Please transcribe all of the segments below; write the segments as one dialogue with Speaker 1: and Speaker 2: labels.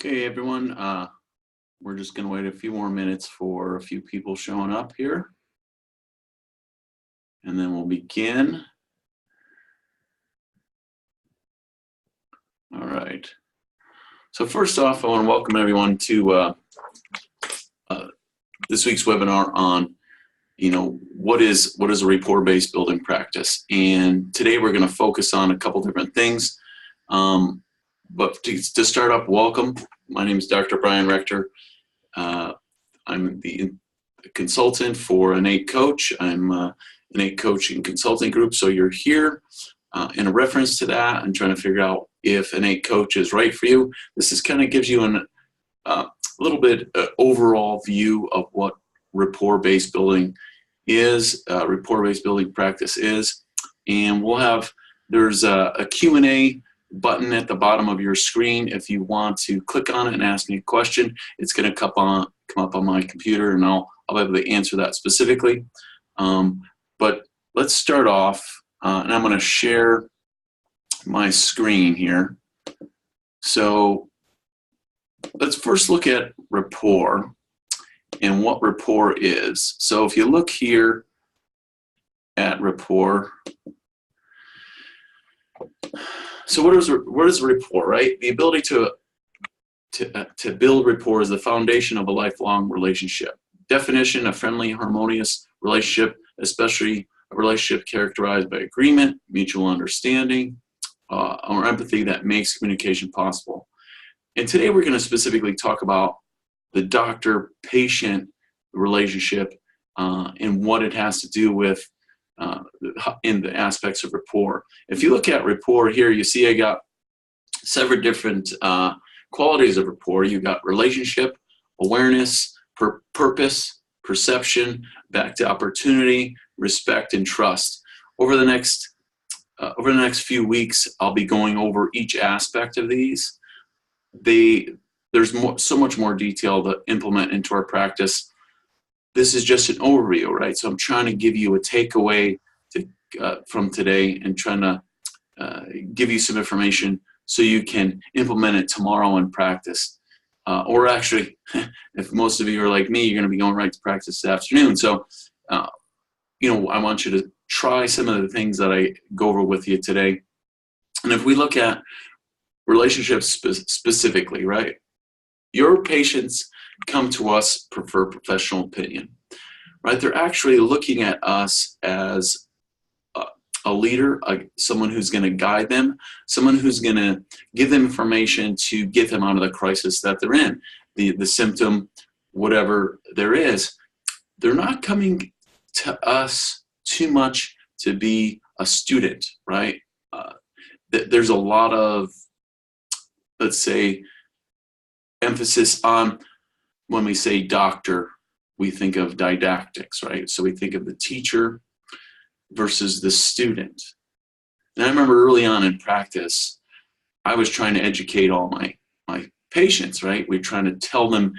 Speaker 1: Okay, everyone, we're just going to wait a few more minutes for a few people showing up here, and then we'll begin. All right. So first off, I want to welcome everyone to this week's webinar on, what is a rapport-based building practice. And today we're going to focus on a couple different things. But to start up, welcome. My name is Dr. Brian Rector. I'm the consultant for Innate Coach. I'm Innate Coaching Consulting Group. So you're here in a reference to that and trying to figure out if Innate Coach is right for you. This is kind of gives you a little bit overall view of what rapport-based building is, rapport-based building practice is. And there's a Q&A button at the bottom of your screen. If you want to click on it and ask me a question, it's going to come up on my computer, and I'll be able to answer that specifically. But let's start off, and I'm going to share my screen here. So let's first look at rapport and what rapport is. So if you look here at rapport, so what is rapport, right? The ability to build rapport is the foundation of a lifelong relationship. Definition: a friendly, harmonious relationship, especially a relationship characterized by agreement, mutual understanding, or empathy that makes communication possible. And today we're going to specifically talk about the doctor-patient relationship and what it has to do with in the aspects of rapport. If you look at rapport here, you see I got several different qualities of rapport. You got relationship, awareness, purpose, perception, back to opportunity, respect, and trust. Over the next few weeks, I'll be going over each aspect of these. There's so much more detail to implement into our practice. This is just an overview, right? So I'm trying to give you a takeaway from today and trying to give you some information so you can implement it tomorrow in practice. Or actually, if most of you are like me, you're going to be going right to practice this afternoon. So, I want you to try some of the things that I go over with you today. And if we look at relationships specifically, right? Your patients come to us for professional opinion, right? They're actually looking at us as a leader, someone who's going to guide them, someone who's going to give them information to get them out of the crisis that they're in, the symptom, whatever there is. They're not coming to us too much to be a student, right? There's a lot of, let's say, emphasis on, when we say doctor, we think of didactics, right? So we think of the teacher versus the student. And I remember early on in practice, I was trying to educate all my patients, right? We're trying to tell them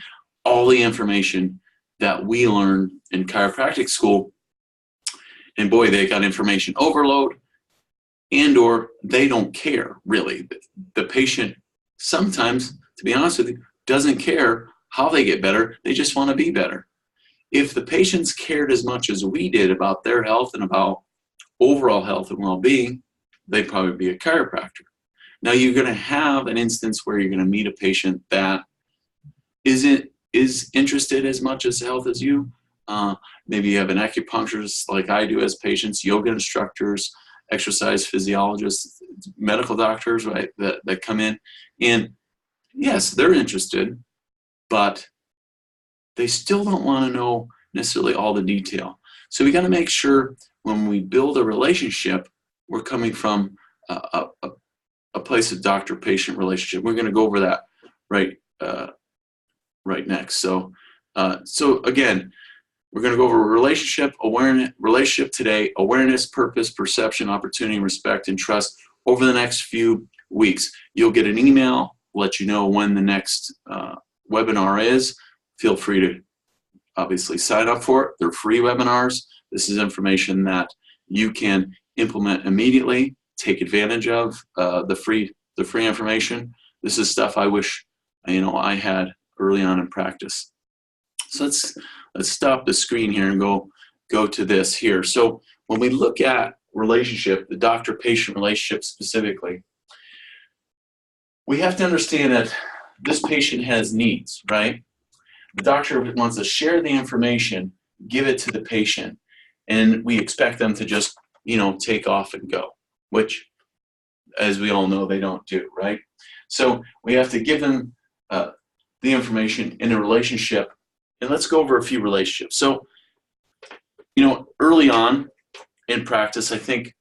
Speaker 1: all the information that we learned in chiropractic school. And boy, they got information overload, or they don't care, really. The patient sometimes, to be honest with you, doesn't care how they get better. They just want to be better. If the patients cared as much as we did about their health and about overall health and well-being, they'd probably be a chiropractor. Now you're going to have an instance where you're going to meet a patient that is interested as much as health as you. Maybe you have an acupuncturist like I do as patients, yoga instructors, exercise physiologists, medical doctors, right, that come in. And yes, they're interested, but they still don't want to know necessarily all the detail. So we got to make sure when we build a relationship, we're coming from a place of doctor-patient relationship. We're going to go over that right next. So again, we're going to go over relationship today, awareness, purpose, perception, opportunity, respect, and trust over the next few weeks. You'll get an email, let you know when the next webinar is. Feel free to obviously sign up for it. They're free webinars. This is information that you can implement immediately, take advantage of the free information. This is stuff I wish I had early on in practice. So let's stop the screen here and go to this here. So when we look at relationship, the doctor-patient relationship specifically, we have to understand that this patient has needs, right? The doctor wants to share the information, give it to the patient, and we expect them to just, take off and go, which, as we all know, they don't do, right? So we have to give them the information in a relationship, and let's go over a few relationships. So, early on in practice, I think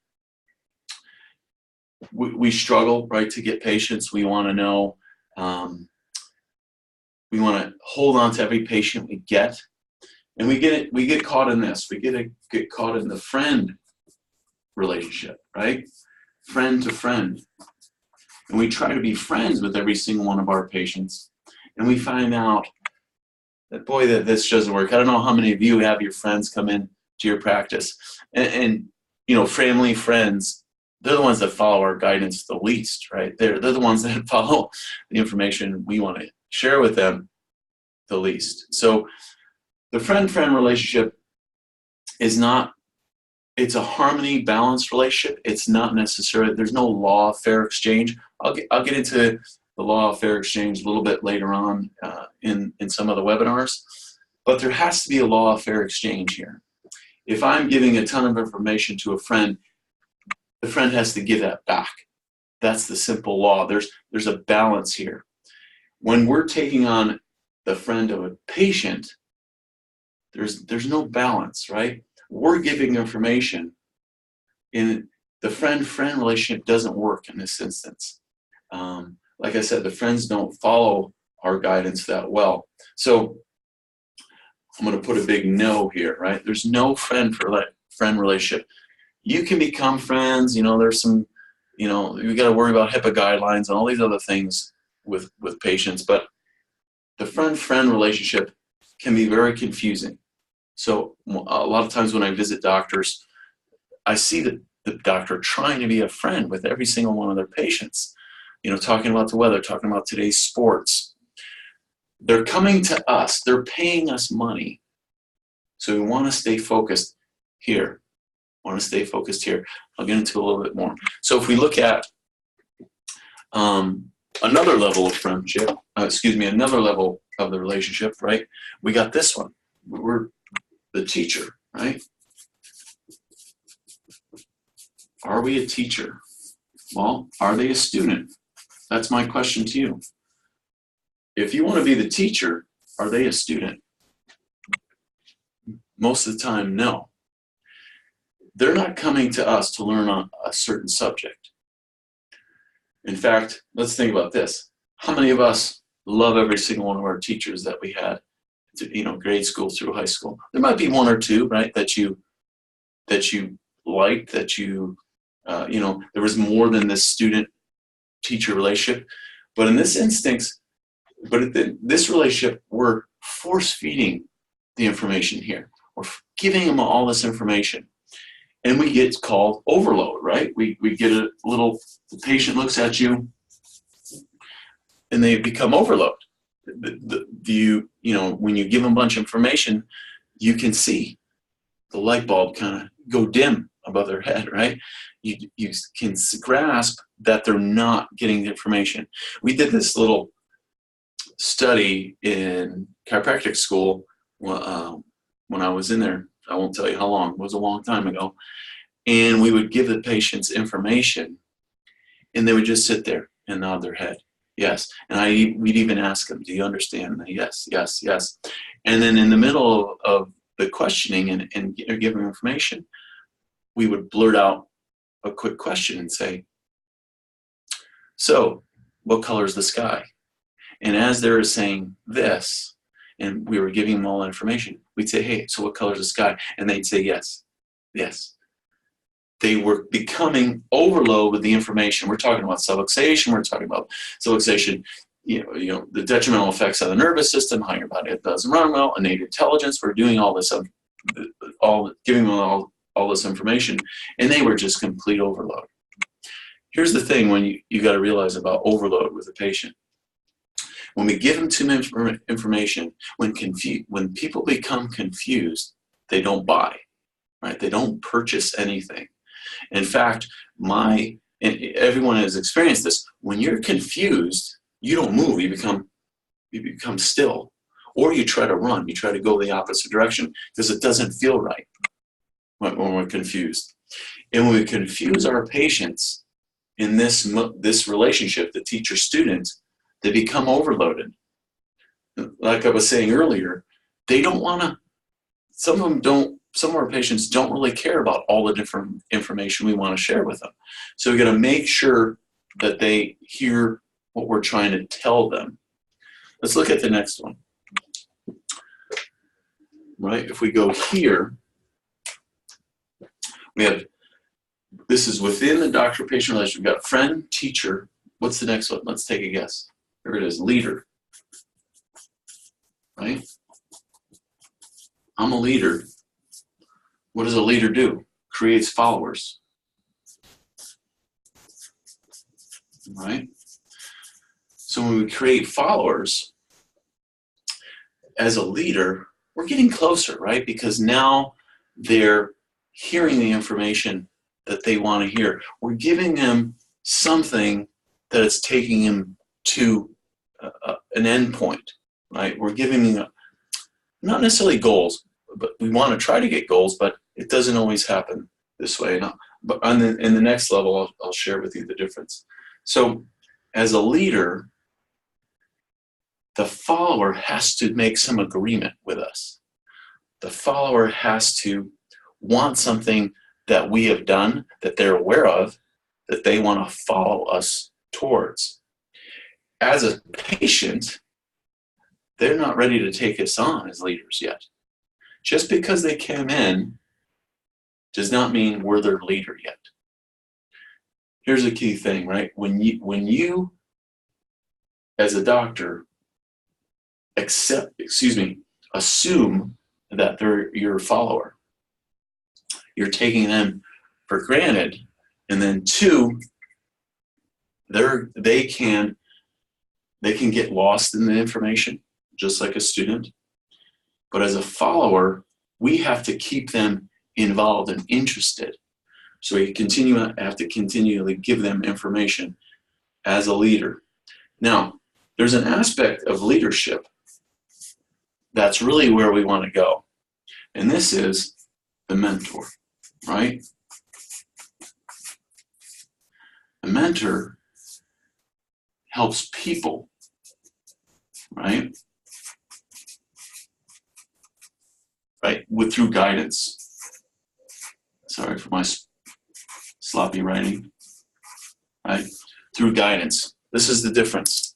Speaker 1: we struggle, right, to get patients. We want to know, we want to hold on to every patient we get, and we get caught in this. We get caught in the friend relationship, right? Friend to friend. And we try to be friends with every single one of our patients, and we find out that, boy, that this doesn't work. I don't know how many of you have your friends come in to your practice, and family, friends, they're the ones that follow our guidance the least, right? They're the ones that follow the information we want to share with them the least. So the friend-friend relationship is not, it's a harmony, balanced relationship. It's not necessarily, there's no law of fair exchange. I'll get into the law of fair exchange a little bit later on in some of the webinars, but there has to be a law of fair exchange here. If I'm giving a ton of information to a friend, the friend has to give that back. That's the simple law. There's a balance here. When we're taking on the friend of a patient, there's no balance, right? We're giving information, and the friend-friend relationship doesn't work in this instance. Like I said, the friends don't follow our guidance that well. So I'm going to put a big no here, right? There's no friend relationship. You can become friends. There's some, you got to worry about HIPAA guidelines and all these other things with patients, but the friend-friend relationship can be very confusing. So a lot of times when I visit doctors, I see the doctor trying to be a friend with every single one of their patients, talking about the weather, talking about today's sports. They're coming to us. They're paying us money. So we want to stay focused here. I'll get into a little bit more. So if we look at another level of friendship, another level of the relationship, right? We got this one. We're the teacher, right? Are we a teacher? Well, are they a student? That's my question to you. If you want to be the teacher, are they a student? Most of the time, no. They're not coming to us to learn on a certain subject. In fact, let's think about this. How many of us love every single one of our teachers that we had, grade school through high school? There might be one or two, right, that you liked, there was more than this student-teacher relationship. But in this instance, this relationship, we're force-feeding the information here. We're giving them all this information. And we get called overload, right? We get the patient looks at you, and they become overload. When you give them a bunch of information, you can see the light bulb kind of go dim above their head, right? You can grasp that they're not getting the information. We did this little study in chiropractic school when I was in there. I won't tell you how long. It was a long time ago. And we would give the patients information, and they would just sit there and nod their head. Yes. And we'd even ask them, do you understand? And yes, yes, yes. And then in the middle of the questioning and giving information, we would blurt out a quick question and say, so what color is the sky? And as they were saying this, and we were giving them all information, we'd say, hey, so what color is the sky? And they'd say, yes, yes. They were becoming overload with the information. We're talking about subluxation. We're talking about subluxation, the detrimental effects of the nervous system, how your body doesn't run well, innate intelligence. We're doing all this, giving them all this information, and they were just complete overload. Here's the thing when you got to realize about overload with a patient. When we give them too much information, when people become confused, they don't buy, right? They don't purchase anything. In fact, and everyone has experienced this. When you're confused, you don't move. You become still, or you try to run. You try to go the opposite direction because it doesn't feel right when we're confused. And when we confuse our patients in this relationship, the teacher-student, they become overloaded. Like I was saying earlier, they don't want to. Some of our patients don't really care about all the different information we want to share with them. So we got to make sure that they hear what we're trying to tell them. Let's look at the next one. Right? If we go here, we have, this is within the doctor-patient relationship. We've got friend, teacher. What's the next one? Let's take a guess. Here it is, leader. Right? I'm a leader. What does a leader do? Creates followers. Right? So when we create followers, as a leader, we're getting closer, right? Because now they're hearing the information that they want to hear. We're giving them something that is taking them to an end point, right? We're giving them not necessarily goals, but we want to try to get goals, but it doesn't always happen this way. But in the next level, I'll share with you the difference. So as a leader, the follower has to make some agreement with us. The follower has to want something that we have done, that they're aware of, that they want to follow us towards. As a patient, they're not ready to take us on as leaders yet. Just because they came in does not mean we're their leader yet. Here's a key thing, right? When you as a doctor, assume that they're your follower, you're taking them for granted, and then two, they can get lost in the information, just like a student. But as a follower, we have to keep them involved and interested. So we have to continually give them information as a leader. Now, there's an aspect of leadership that's really where we want to go. And this is the mentor, right? The mentor helps people, right? Right, through guidance. Sorry for my sloppy writing. Right, through guidance. This is the difference.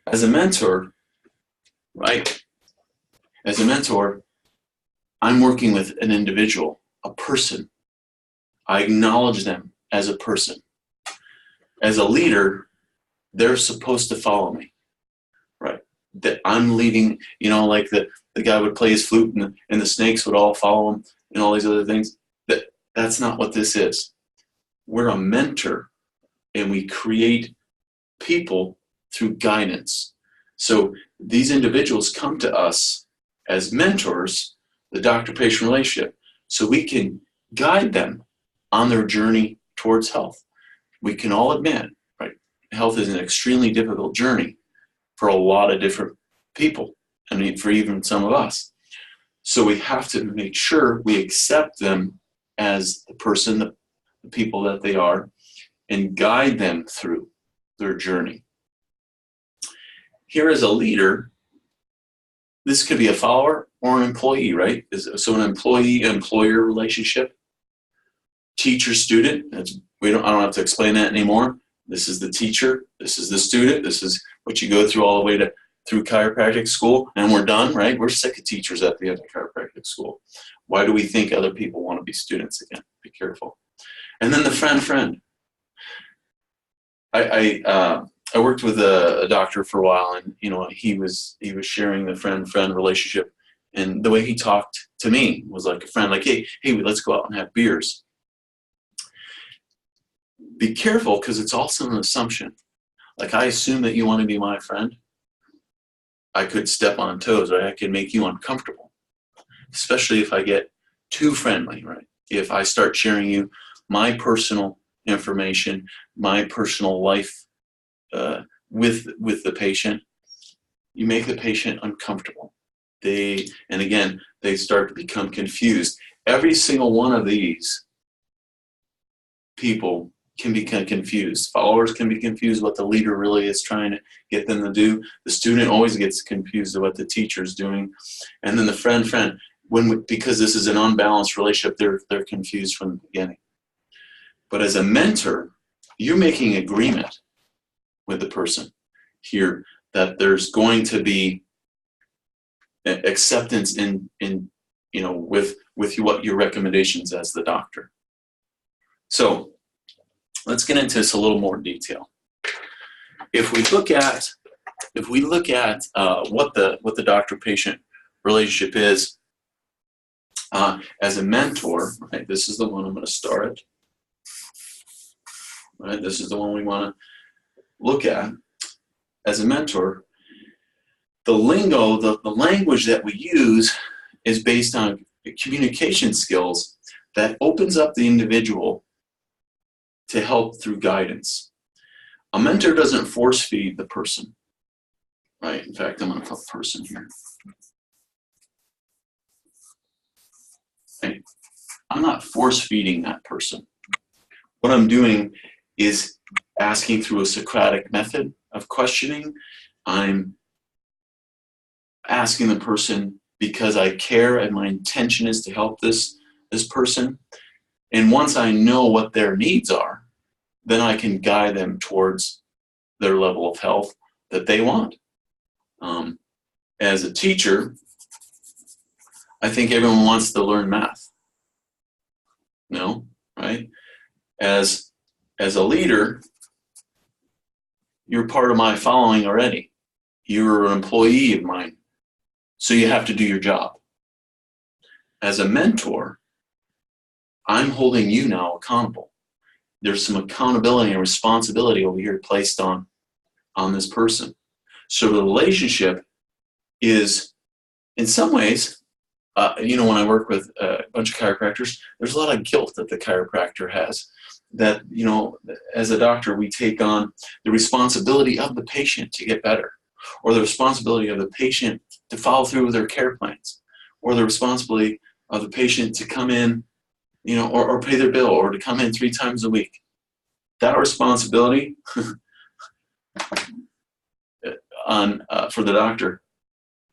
Speaker 1: As a mentor, right? As a mentor, I'm working with an individual, a person. I acknowledge them as a person. As a leader, they're supposed to follow me, right? That I'm leading, like the guy would play his flute and the snakes would all follow him and all these other things. That's not what this is. We're a mentor, and we create people through guidance. So these individuals come to us as mentors, the doctor-patient relationship, so we can guide them on their journey towards health. We can all admit, right, health is an extremely difficult journey for a lot of different people, I mean, for even some of us. So we have to make sure we accept them as the person, the people that they are, and guide them through their journey. Here as a leader, this could be a follower or an employee, right? So an employee-employer relationship, teacher-student, I don't have to explain that anymore. This is the teacher, this is the student, this is what you go through all the way through chiropractic school, and we're done, right? We're sick of teachers at the end of chiropractic school. Why do we think other people want to be students again? Be careful. And then the friend. I worked with a doctor for a while, and he was sharing the friend relationship, and the way he talked to me was like a friend, like, hey, let's go out and have beers. Be careful, because it's also an assumption. Like, I assume that you want to be my friend. I could step on toes, right? I could make you uncomfortable, especially if I get too friendly, right? If I start sharing you my personal information, my personal life with the patient, you make the patient uncomfortable. And again, they start to become confused. Every single one of these people can become confused. Followers can be confused what the leader really is trying to get them to do. The student always gets confused of what the teacher's doing. And then the friend, because this is an unbalanced relationship, they're confused from the beginning. But as a mentor, you're making agreement with the person here that there's going to be acceptance in with what your recommendations as the doctor. So let's get into this a little more detail. If we look at what the doctor-patient relationship is, as a mentor, right? This is the one I'm going to start. Right, this is the one we want to look at. As a mentor, the lingo, the language that we use is based on communication skills that opens up the individual to help through guidance. A mentor doesn't force feed the person, right? In fact, I'm going to put person here. Okay. I'm not force feeding that person. What I'm doing is asking through a Socratic method of questioning. I'm asking the person because I care and my intention is to help this person. And once I know what their needs are, then I can guide them towards their level of health that they want. As a teacher, I think everyone wants to learn math. No, right? As a leader, you're part of my following already. You're an employee of mine, so you have to do your job. As a mentor, I'm holding you now accountable. There's some accountability and responsibility over here placed on this person. So the relationship is, in some ways, when I work with a bunch of chiropractors, there's a lot of guilt that the chiropractor has. That, as a doctor, we take on the responsibility of the patient to get better, or the responsibility of the patient to follow through with their care plans, or the responsibility of the patient to come in, or pay their bill, or to come in 3 times a week. That responsibility for the doctor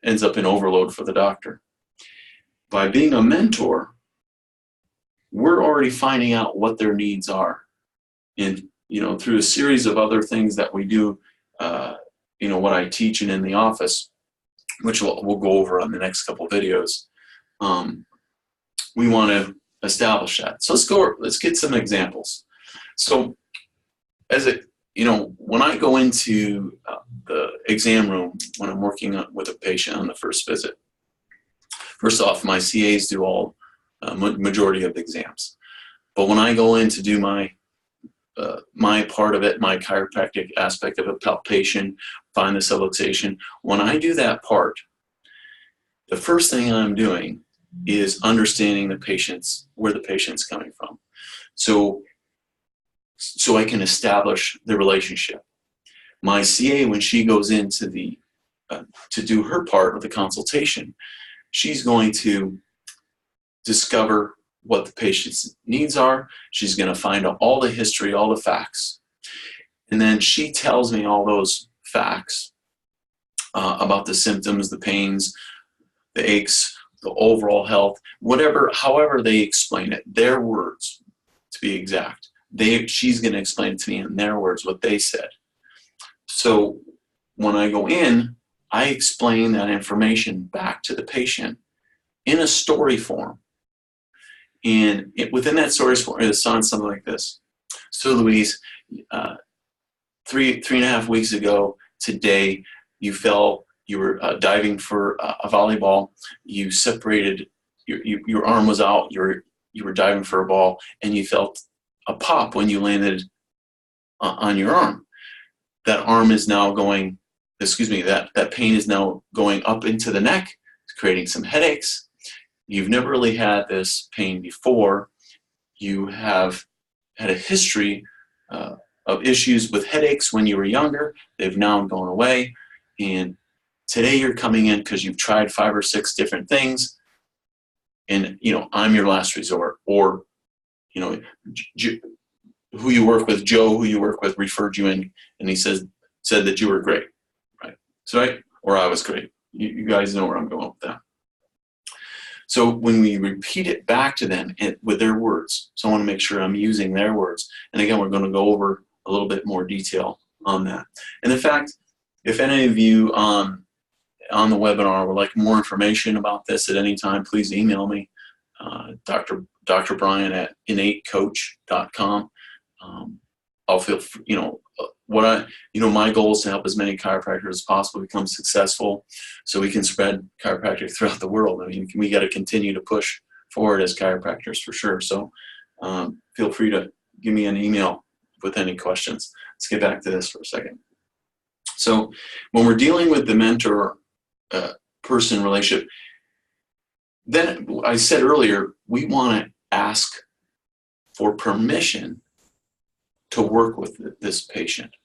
Speaker 1: ends up in overload for the doctor. By being a mentor, we're already finding out what their needs are. And, through a series of other things that we do, what I teach and in the office, which we'll go over on the next couple videos, we want to establish that. So let's get some examples. So when I go into the exam room, when I'm working with a patient on the first visit, first off, my CAs do all majority of the exams. But when I go in to do my part of it, my chiropractic aspect of a palpation, find the subluxation, when I do that part, the first thing I'm doing is understanding where the patient's coming from. So I can establish the relationship. My CA, when she goes into to do her part of the consultation, she's going to discover what the patient's needs are. She's going to find out all the history, all the facts. And then she tells me all those facts about the symptoms, the pains, the aches, the overall health, however they explain it, their words, to be exact. She's going to explain it to me in their words, what they said. So when I go in, I explain that information back to the patient in a story form. And within that story form, it sounds something like this. So Louise, 3.5 weeks ago today, you were diving for a volleyball. You separated, your arm was out, you were diving for a ball, and you felt a pop when you landed on your arm. that arm is now going, excuse me, that pain is now going up into the neck, it's creating some headaches. You've never really had this pain before. You have had a history of issues with headaches when you were younger. They've now gone away. And today you're coming in because you've tried 5 or 6 different things. And, I'm your last resort. Or, who you work with, Joe, who you work with, referred you in, and he said that you were great, right? So, right? Or I was great. You guys know where I'm going with that. So when we repeat it back to them with their words, so I want to make sure I'm using their words. And again, we're going to go over a little bit more detail on that. And in fact, if any of you on the webinar would like more information about this at any time, please email me, Dr. Brian at innatecoach.com. I'll feel, my goal is to help as many chiropractors as possible become successful so we can spread chiropractic throughout the world. I mean, we got to continue to push forward as chiropractors for sure. So feel free to give me an email with any questions. Let's get back to this for a second. So when we're dealing with the mentor-person relationship, then I said earlier, we want to ask for permission to work with this patient.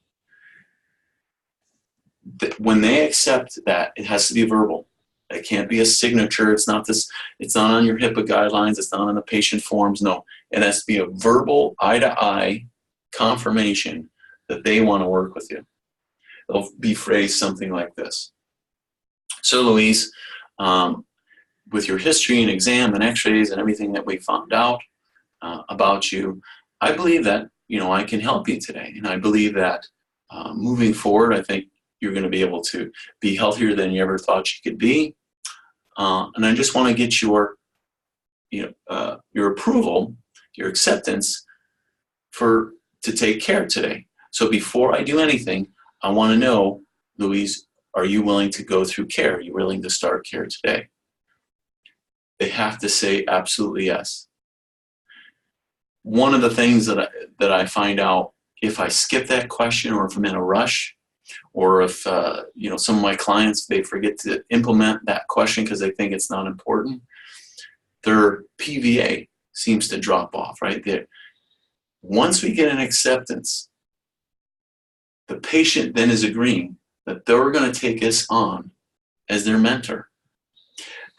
Speaker 1: When they accept that, it has to be verbal. It can't be a signature. It's not on your HIPAA guidelines. It's not on the patient forms. No, it has to be a verbal, eye-to-eye confirmation that they want to work with you. It'll be phrased something like this. So, Louise, with your history and exam and x-rays and everything that we found out about you, I believe that I can help you today. And I believe that moving forward, I think you're going to be able to be healthier than you ever thought you could be. And I just want to get your approval, your acceptance to take care today. So before I do anything, I want to know, Louise, are you willing to go through care? Are you willing to start care today? They have to say absolutely yes. One of the things that I find out, if I skip that question, or if I'm in a rush, or if some of my clients, they forget to implement that question because they think it's not important, their PVA seems to drop off right there. Once we get an acceptance, the patient then is agreeing that they're going to take us on as their mentor.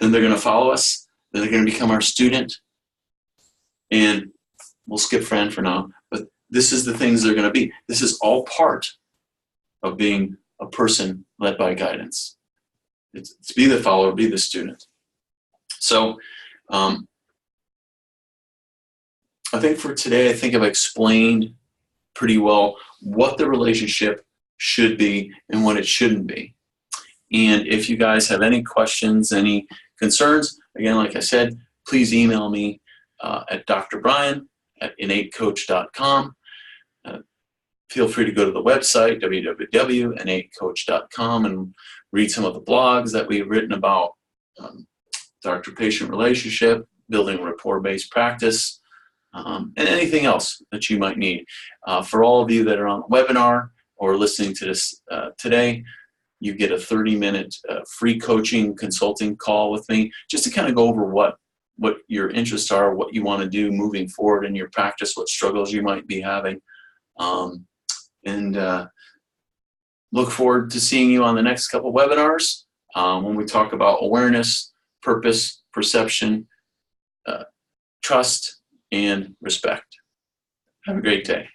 Speaker 1: Then they're going to follow us. Then they're going to become our student. And we'll skip friend for now, but this is the things they're going to be. This is all part of being a person led by guidance. It's to be the follower, be the student. So I think for today, I think I've explained pretty well what the relationship should be and what it shouldn't be. And if you guys have any questions, any concerns, again, like I said, please email me at Dr. Brian at innatecoach.com. Feel free to go to the website, www.innatecoach.com, and read some of the blogs that we've written about doctor-patient relationship, building rapport-based practice, and anything else that you might need. For all of you that are on the webinar or listening to this today, you get a 30-minute free coaching consulting call with me just to kind of go over what your interests are, what you want to do moving forward in your practice, what struggles you might be having. And look forward to seeing you on the next couple webinars when we talk about awareness, purpose, perception, trust, and respect. Have a great day.